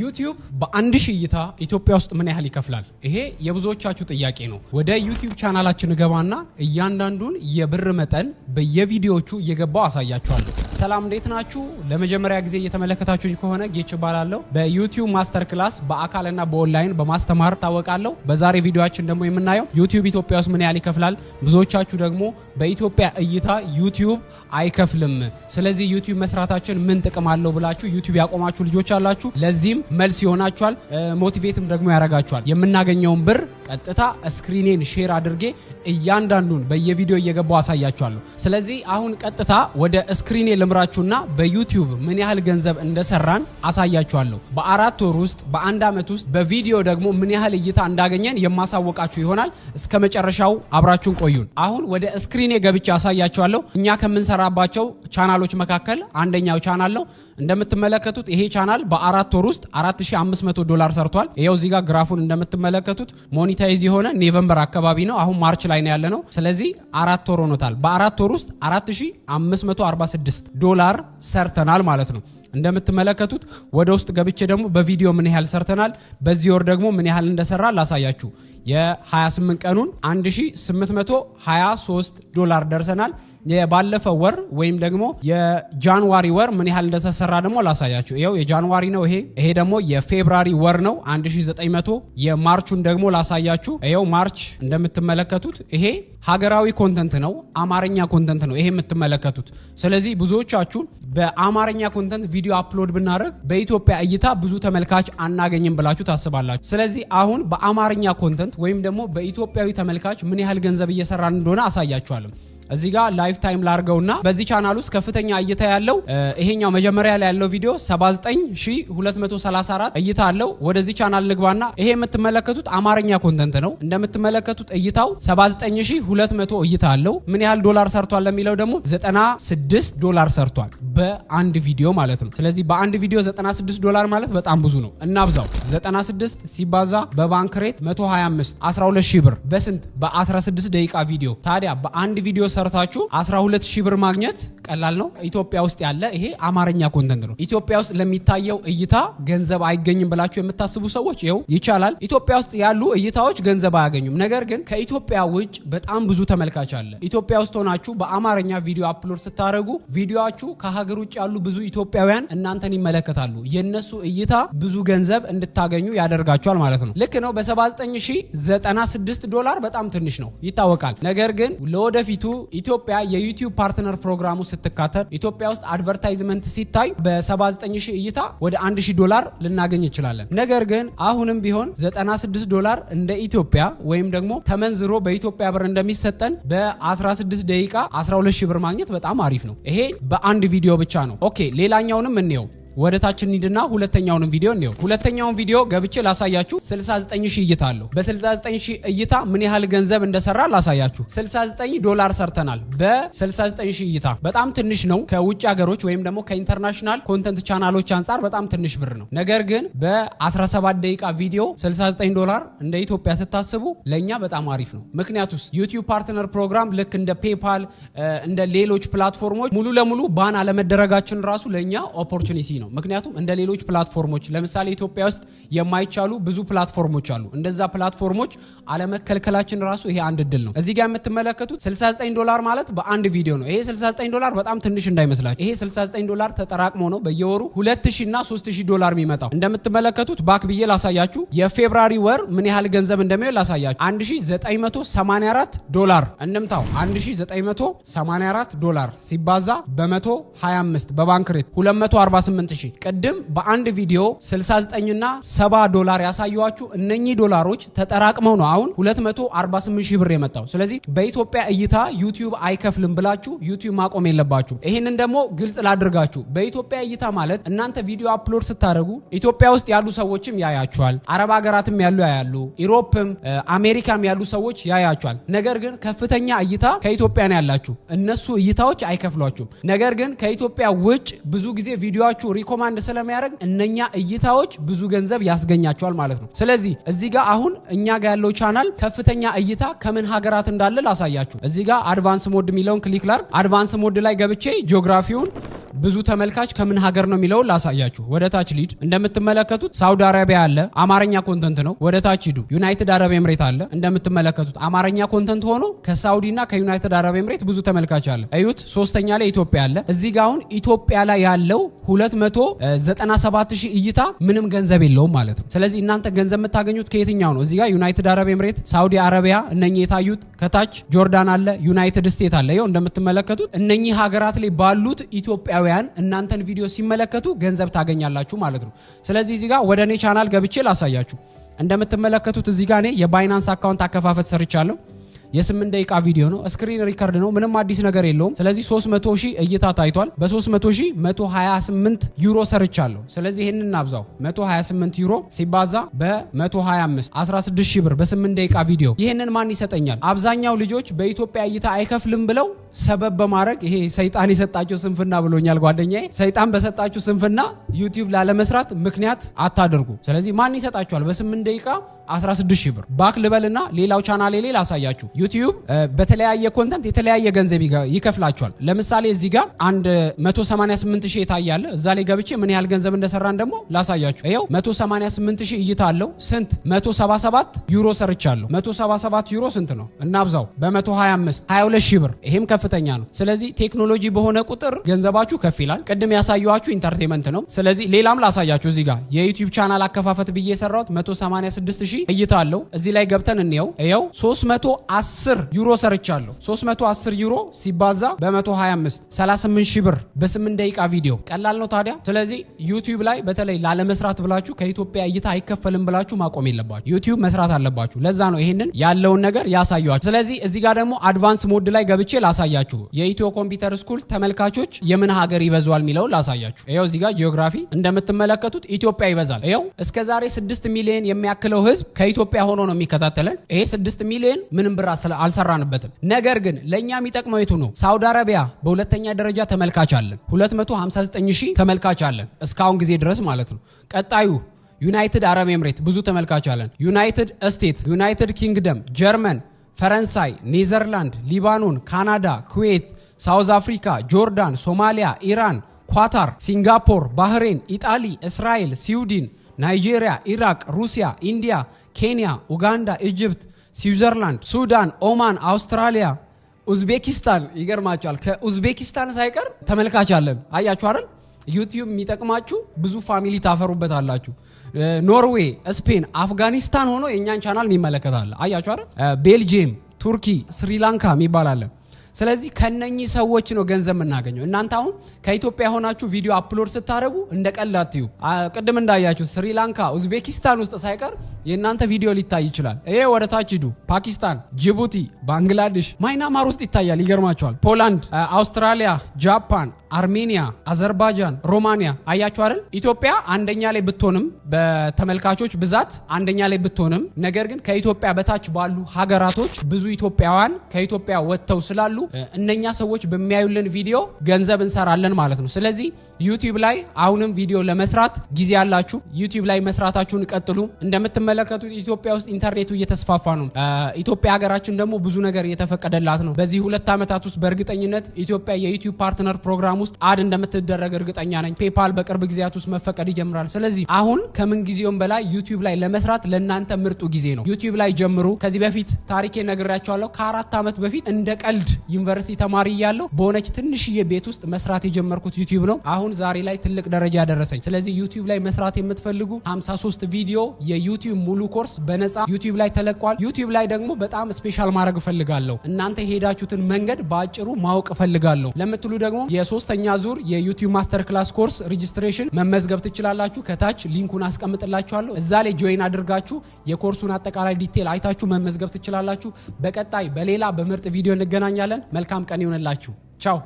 ዩቲዩብ በአንድ ሺህ እይታ ኢትዮጵያ ውስጥ ምን ያህል ይከፍላል? ይሄ የብዙዎቻችሁ ጥያቄ ነው። ወደ ዩቲዩብ ቻናላችን ገባና እያንዳንዱን የብር መጠን በየቪዲዮቹ እየገባው አሳያችኋለሁ። ሰላም እንዴት ናችሁ? ለመጀመሪያ ጊዜ እየተመለከታችሁኝ ከሆነ ጌች ባላለው በዩቲዩብ ማስተር ክላስ በአካልና በኦንላይን በማስተማር ታወቃለሁ። በዛሬ ቪዲዮአችን ደግሞ የምናየው ዩቲዩብ ኢትዮጵያ ውስጥ ምን ያህል ይከፍላል። ብዙዎቻችሁ ደግሞ በኢትዮጵያ እይታ ዩቲዩብ አይከፍልም፣ ስለዚህ ዩቲዩብ መስራታችን ምን ጥቅም አለው ብላችሁ ዩቲዩብ ያቆማችሁ ልጆች አላችሁ። ለዚህም መልስ ይሆናችኋል፣ ሞቲቬትም ደግሞ ያረጋችኋል። የምናገኘውን ብር ቀጥታ ስክሪኔን ሼር አድርጌ እያንዳንዱን በየቪዲዮ እየገባው አሳያችኋለሁ። ስለዚህ አሁን ቀጥታ ወደ ስክሪኔ ልምራችሁና በዩቲዩብ ምን ያህል ገንዘብ እንደሰራን አሳያችኋለሁ። በአራት ወር ውስጥ በአንድ አመት ውስጥ በቪዲዮ ደግሞ ምን ያህል እይታ እንዳገኘን የማሳወቃችሁ ይሆናል። እስከ መጨረሻው አብራችሁን ቆዩን። አሁን ወደ ስክሪኔ ገብቼ አሳያችኋለሁ። እኛ ከምንሰራባቸው ቻናሎች መካከል አንደኛው ቻናል ነው። እንደምትመለከቱት ይሄ ቻናል በአራት ወር ውስጥ $4500 ሰርቷል። ይሄው እዚህ ጋር ግራፉን እንደምትመለከቱት ሞኔታይዝ የሆነ ኖቬምበር አካባቢ ነው። አሁን ማርች ላይ ነው ያለነው። ስለዚህ አራት ወር ሆኖታል። በአራት ወር ውስጥ $4546 ሰርተናል ማለት ነው። እንደምትመለከቱት ወደ ውስጥ ገብቼ ደግሞ በቪዲዮ ምን ያህል ሰርተናል፣ በዚህ ወር ደግሞ ምን ያህል እንደሰራ ላሳያችሁ። የ28 ቀኑን $1823 ደርሰናል። የባለፈው ወር ወይም ደግሞ የጃንዋሪ ወር ምን ያህል እንደተሰራ ደግሞ ላሳያችሁ። ይሄው የጃንዋሪ ነው። ይሄ ደግሞ የፌብራሪ ወር ነው 1900። የማርቹን ደግሞ ላሳያችሁ። ይሄው ማርች እንደምትመለከቱት ይሄ ሀገራዊ ኮንተንት ነው፣ አማርኛ ኮንተንት ነው ይሄ የምትመለከቱት። ስለዚህ ብዙዎቻችሁ በአማርኛ ኮንተንት ቪዲዮ አፕሎድ ብናደርግ በኢትዮጵያ እይታ ብዙ ተመልካች አናገኝም ብላችሁ ታስባላችሁ። ስለዚህ አሁን በአማርኛ ኮንተንት ወይም ደግሞ በኢትዮጵያዊ ተመልካች ምን ያህል ገንዘብ እየሰራን እንደሆነ አሳያችኋለሁ። እዚህ ጋር ላይፍ ታይም ላርገውና በዚህ ቻናል ውስጥ ከፍተኛ እይታ ያለው ይሄኛው መጀመሪያ ላይ ያለው ቪዲዮ 79234 እይታ አለው። ወደዚህ ቻናል ንግባና ይሄ የምትመለከቱት አማርኛ ኮንተንት ነው። እንደምትመለከቱት እይታው 79200 እይታ አለው። ምን ያህል ዶላር ሰርቷል ለሚለው ደግሞ $96 ሰርቷል በአንድ ቪዲዮ ማለት ነው። ስለዚህ በአንድ ቪዲዮ $96 ማለት በጣም ብዙ ነው። እናብዛው 96 ሲባዛ በባንክ ሬት 125 12000 ብር በስንት በ16 ደቂቃ ቪዲዮ። ታዲያ በአንድ ቪዲዮ ሰርታችሁ 12000 ብር ማግኘት ቀላል ነው። ኢትዮጵያ ውስጥ ያለ ይሄ አማርኛ ኮንተንት ነው። ኢትዮጵያ ውስጥ ለሚታየው እይታ ገንዘብ አይገኝም ብላችሁ የምታስቡ ሰዎች ይሄው ይቻላል። ኢትዮጵያ ውስጥ ያሉ እይታዎች ገንዘብ አያገኙም። ነገር ግን ከኢትዮጵያ ውጭ በጣም ብዙ ተመልካች አለ። ኢትዮጵያ ውስጥ ሆናችሁ በአማርኛ ቪዲዮ አፕሎድ ስታደርጉ ቪዲዮአችሁ ከሀገር ውጭ ያሉ ብዙ ኢትዮጵያውያን እናንተን ይመለከታሉ። የነሱ እይታ ብዙ ገንዘብ እንድታገኙ ያደርጋችኋል ማለት ነው። ልክ ነው። $79096 በጣም ትንሽ ነው ይታወቃል። ነገር ግን ለወደፊቱ ኢትዮጵያ የዩቲዩብ ፓርትነር ፕሮግራሙ ስትካተት ኢትዮጵያ ውስጥ አድቨርታይዝመንት ሲታይ በ79000 እይታ ወደ $1000 ልናገኝ እንችላለን። ነገር ግን አሁንም ቢሆን $96 እንደ ኢትዮጵያ ወይም ደግሞ ተመንዝሮ በኢትዮጵያ ብር እንደሚሰጠን በ16 ደቂቃ 12000 ብር ማግኘት በጣም አሪፍ ነው። ይሄ በአንድ ቪዲዮ ብቻ ነው። ኦኬ ሌላኛውንም እንየው። ወደ ታች እንሂድና ሁለተኛውን ቪዲዮ እንየው። ሁለተኛውን ቪዲዮ ገብቼ ላሳያችሁ። 69000 እይታ አለው። በ69000 እይታ ምን ያህል ገንዘብ እንደሰራ ላሳያችሁ። $69 ሰርተናል በ69000 እይታ። በጣም ትንሽ ነው ከውጭ ሀገሮች ወይም ደግሞ ከኢንተርናሽናል ኮንተንት ቻናሎች አንፃር በጣም ትንሽ ብር ነው። ነገር ግን በ17 ደቂቃ ቪዲዮ $69 እንደ ኢትዮጵያ ስታስቡ ለኛ በጣም አሪፍ ነው። ምክንያቱም ዩቲዩብ ፓርትነር ፕሮግራም ልክ እንደ ፔፓል እንደ ሌሎች ፕላትፎርሞች ሙሉ ለሙሉ ባን አለመደረጋችን ራሱ ለኛ ኦፖርቹኒቲ ነው። ምክንያቱም እንደ ሌሎች ፕላትፎርሞች ለምሳሌ ኢትዮጵያ ውስጥ የማይቻሉ ብዙ ፕላትፎርሞች አሉ። እንደዛ ፕላትፎርሞች አለመከልከላችን ራሱ ይሄ አንድ እድል ነው። እዚህ ጋር የምትመለከቱት $69 ማለት በአንድ ቪዲዮ ነው። ይሄ $69 በጣም ትንሽ እንዳይመስላችሁ። ይሄ $69 ተጠራቅሞ ነው በየወሩ $2000 እና $3000 የሚመጣው። እንደምትመለከቱት ባክ ብዬ ላሳያችሁ። የፌብራሪ ወር ምን ያህል ገንዘብ እንደሚሆን ላሳያችሁ። $1984 እንምታው። $1984 ሲባዛ በ125 በባንክ ሬት 248 ቅድም በአንድ ቪዲዮ 69 እና $70 ያሳዩዋችሁ እነኚህ ዶላሮች ተጠራቅመው ነው አሁን 248000 ብር የመጣው። ስለዚህ በኢትዮጵያ እይታ ዩቲዩብ አይከፍልም ብላችሁ ዩቲዩብ ማቆም የለባችሁ። ይሄንን ደግሞ ግልጽ ላድርጋችሁ። በኢትዮጵያ እይታ ማለት እናንተ ቪዲዮ አፕሎድ ስታደርጉ ኢትዮጵያ ውስጥ ያሉ ሰዎችም ያያችኋል፣ አረብ ሀገራትም ያሉ ያያሉ፣ ኢሮፕም አሜሪካም ያሉ ሰዎች ያያችኋል። ነገር ግን ከፍተኛ እይታ ከኢትዮጵያ ነው ያላችሁ። እነሱ እይታዎች አይከፍሏችሁም። ነገር ግን ከኢትዮጵያ ውጭ ብዙ ጊዜ ቪዲዮአችሁ ሪኮማንድ ስለሚያደርግ እነኛ እይታዎች ብዙ ገንዘብ ያስገኛቸዋል ማለት ነው። ስለዚህ እዚህ ጋር አሁን እኛ ጋር ያለው ቻናል ከፍተኛ እይታ ከምን ሀገራት እንዳለ ላሳያችሁ። እዚህ ጋር አድቫንስ ሞድ የሚለውን ክሊክ ላድርግ። አድቫንስ ሞድ ላይ ገብቼ ጂኦግራፊውን ብዙ ተመልካች ከምን ሀገር ነው የሚለው ላሳያችሁ። ወደ ታች ሊድ እንደምትመለከቱት ሳውዲ አረቢያ አለ፣ አማርኛ ኮንተንት ነው። ወደ ታች ሂዱ፣ ዩናይትድ አረብ ኤምሬት አለ። እንደምትመለከቱት አማርኛ ኮንተንት ሆኖ ከሳውዲና ከዩናይትድ አረብ ኤምሬት ብዙ ተመልካች አለ። እዩት። ሶስተኛ ላይ ኢትዮጵያ አለ። እዚህ ጋር አሁን ኢትዮጵያ ላይ ያለው 297000 እይታ ምንም ገንዘብ የለውም ማለት ነው። ስለዚህ እናንተ ገንዘብ የምታገኙት ከየትኛው ነው? እዚህ ጋር ዩናይትድ አረብ ኤምሬት፣ ሳውዲ አረቢያ እነኚህ የታዩት፣ ከታች ጆርዳን አለ፣ ዩናይትድ ስቴት አለ። ይኸው እንደምትመለከቱት እነኚህ ሀገራት ላይ ባሉት ኢትዮጵያውያን እናንተን ቪዲዮ ሲመለከቱ ገንዘብ ታገኛላችሁ ማለት ነው። ስለዚህ እዚህ ጋር ወደ እኔ ቻናል ገብቼ ላሳያችሁ። እንደምትመለከቱት እዚህ ጋር እኔ የባይናንስ አካውንት አከፋፈት ሰርቻለሁ። የ8 ደቂቃ ቪዲዮ ነው። ስክሪን ሪከርድ ነው። ምንም አዲስ ነገር የለውም። ስለዚህ 300,000 እይታ ታይቷል። በ300,000 128 ዩሮ ሰርቻለሁ። ስለዚህ ይሄንን እናብዛው። 128 ዩሮ ሲባዛ በ125 16000 ብር በ8 ደቂቃ ቪዲዮ። ይሄንን ማን ይሰጠኛል? አብዛኛው ልጆች በኢትዮጵያ እይታ አይከፍልም ብለው ሰበብ በማድረግ ይሄ ሰይጣን የሰጣቸው ስንፍና ብሎኛል ጓደኛዬ። ሰይጣን በሰጣችሁ ስንፍና ዩቲዩብ ላለመስራት ምክንያት አታድርጉ። ስለዚህ ማን ይሰጣችኋል? በ8 ደቂቃ 16000 ብር። ባክ ልበልና ሌላው ቻናሌ ላይ ላሳያችሁ። ዩቲዩብ በተለያየ ኮንተንት የተለያየ ገንዘብ ይከፍላችኋል። ለምሳሌ እዚህ ጋር አንድ 188000 የታያለ። እዛ ላይ ገብቼ ምን ያህል ገንዘብ እንደሰራን ደግሞ ላሳያችሁ። ይሄው 188000 እይታ አለው። ስንት 177 ዩሮ ሰርቻለሁ። 177 ዩሮ ስንት ነው? እናብዛው በ125 22000 ብር። ይሄም ከፍተኛ ነው። ስለዚህ ቴክኖሎጂ በሆነ ቁጥር ገንዘባችሁ ከፍ ይላል። ቅድም ያሳየኋችሁ ኢንተርቴይንመንት ነው። ስለዚህ ሌላም ላሳያችሁ። እዚህ ጋር የዩቲዩብ ቻናል አከፋፈት ብዬ የሰራሁት 186000 እይታ አለው። እዚህ ላይ ገብተን እንየው። ይሄው 310 ዩሮ ሰርቻለሁ። 310 ዩሮ ሲባዛ በ125 38000 ብር በ8 ደቂቃ ቪዲዮ። ቀላል ነው ታዲያ። ስለዚህ ዩቲዩብ ላይ በተለይ ላለመስራት ብላችሁ ከኢትዮጵያ እይታ አይከፈልም ብላችሁ ማቆም የለባችሁ። ዩቲዩብ መስራት አለባችሁ። ለዛ ነው ይሄንን ያለውን ነገር ያሳያችሁ። ስለዚህ እዚህ ጋር ደግሞ አድቫንስ ሞድ ላይ ገብቼ ላሳያችሁ። የኢትዮ ኮምፒውተር ስኩል ተመልካቾች የምን ሀገር ይበዛል የሚለው ላሳያችሁ። ይሄው እዚህ ጋር ጂኦግራፊ እንደምትመለከቱት ኢትዮጵያ ይበዛል። ይሄው እስከዛሬ 6 ሚሊዮን የሚያክለው ህዝብ ከኢትዮጵያ ሆኖ ነው የሚከታተለን። ይሄ 6 ሚሊዮን ምንም ብር አልሰራንበትም። ነገር ግን ለኛ የሚጠቅመው የቱ ነው? ሳውዲ አረቢያ በሁለተኛ ደረጃ ተመልካች አለን። 259000 ተመልካች አለን እስካሁን ጊዜ ድረስ ማለት ነው። ቀጣዩ ዩናይትድ አረብ ኤምሬት ብዙ ተመልካች አለን። ዩናይትድ ስቴት፣ ዩናይትድ ኪንግደም፣ ጀርመን፣ ፈረንሳይ፣ ኔዘርላንድ፣ ሊባኖን፣ ካናዳ፣ ኩዌት፣ ሳውዝ አፍሪካ፣ ጆርዳን፣ ሶማሊያ፣ ኢራን፣ ኳታር፣ ሲንጋፖር፣ ባህሬን፣ ኢጣሊ፣ እስራኤል፣ ስዊድን፣ ናይጄሪያ፣ ኢራቅ፣ ሩሲያ፣ ኢንዲያ፣ ኬንያ፣ ኡጋንዳ፣ ኢጅፕት፣ ስዊዘርላንድ፣ ሱዳን፣ ኦማን፣ አውስትራሊያ፣ ኡዝቤኪስታን። ይገርማችኋል ከኡዝቤኪስታን ሳይቀር ተመልካች አለን። አያችሁ አይደል? ዩቲዩብ የሚጠቅማችሁ ብዙ ፋሚሊ ታፈሩበታላችሁ። ኖርዌይ፣ ስፔን፣ አፍጋኒስታን ሆኖ የኛን ቻናል የሚመለከታል። አያችሁ አይደል? ቤልጂየም፣ ቱርኪ፣ ስሪላንካ የሚባል። ስለዚህ ከነኚህ ሰዎች ነው ገንዘብ የምናገኘው። እናንተ አሁን ከኢትዮጵያ ሆናችሁ ቪዲዮ አፕሎድ ስታደርጉ እንደ ቀልድ አትዩ። ቅድም እንዳያችሁ ስሪላንካ፣ ኡዝቤኪስታን ውስጥ ሳይቀር የእናንተ ቪዲዮ ሊታይ ይችላል። ይሄ ወደ ታች ሂዱ። ፓኪስታን፣ ጅቡቲ፣ ባንግላዴሽ፣ ማይናማር ውስጥ ይታያል። ይገርማችኋል። ፖላንድ፣ አውስትራሊያ፣ ጃፓን፣ አርሜኒያ፣ አዘርባይጃን፣ ሮማኒያ። አያችሁ አይደል? ኢትዮጵያ አንደኛ ላይ ብትሆንም በተመልካቾች ብዛት አንደኛ ላይ ብትሆንም ነገር ግን ከኢትዮጵያ በታች ባሉ ሀገራቶች ብዙ ኢትዮጵያውያን ከኢትዮጵያ ወጥተው ስላሉ እነኛ ሰዎች በሚያዩልን ቪዲዮ ገንዘብ እንሰራለን ማለት ነው። ስለዚህ ዩቲዩብ ላይ አሁንም ቪዲዮ ለመስራት ጊዜ ያላችሁ ዩቲዩብ ላይ መስራታችሁን ቀጥሉ። እንደምትመለከቱት ኢትዮጵያ ውስጥ ኢንተርኔቱ እየተስፋፋ ነው። ኢትዮጵያ ሀገራችን ደግሞ ብዙ ነገር እየተፈቀደላት ነው። በዚህ 2 ዓመታት ውስጥ በእርግጠኝነት ኢትዮጵያ የዩቲዩብ ፓርትነር ፕሮግራም ውስጥ አድ እንደምትደረግ እርግጠኛ ነኝ። ፔፓል በቅርብ ጊዜያት ውስጥ መፈቀድ ይጀምራል። ስለዚህ አሁን ከምን ጊዜውም በላይ ዩቲዩብ ላይ ለመስራት ለናንተ ምርጡ ጊዜ ነው። ዩቲዩብ ላይ ጀምሩ። ከዚህ በፊት ታሪኬ ነግራችኋለሁ። ከ4 ዓመት በፊት እንደ ቀልድ ዩኒቨርሲቲ ተማሪ ያለው በሆነች ትንሽዬ ቤት ውስጥ መስራት የጀመርኩት ዩቲዩብ ነው። አሁን ዛሬ ላይ ትልቅ ደረጃ ያደረሰኝ። ስለዚህ ዩቲዩብ ላይ መስራት የምትፈልጉ 53 ቪዲዮ የዩቲዩብ ሙሉ ኮርስ በነፃ ዩቲዩብ ላይ ተለቋል። ዩቲዩብ ላይ ደግሞ በጣም ስፔሻል ማድረግ ፈልጋለሁ። እናንተ ሄዳችሁትን መንገድ ባጭሩ ማወቅ ፈልጋለሁ ለምትሉ ደግሞ የ3ኛ ዙር የዩቲዩብ ማስተር ክላስ ኮርስ ሬጂስትሬሽን መመዝገብ ትችላላችሁ። ከታች ሊንኩን አስቀምጥላችኋለሁ። እዛ ላይ ጆይን አድርጋችሁ የኮርሱን አጠቃላይ ዲቴል አይታችሁ መመዝገብ ትችላላችሁ። በቀጣይ በሌላ በምርጥ ቪዲዮ እንገናኛለን። መልካም ቀን ይሁንላችሁ። ቻው።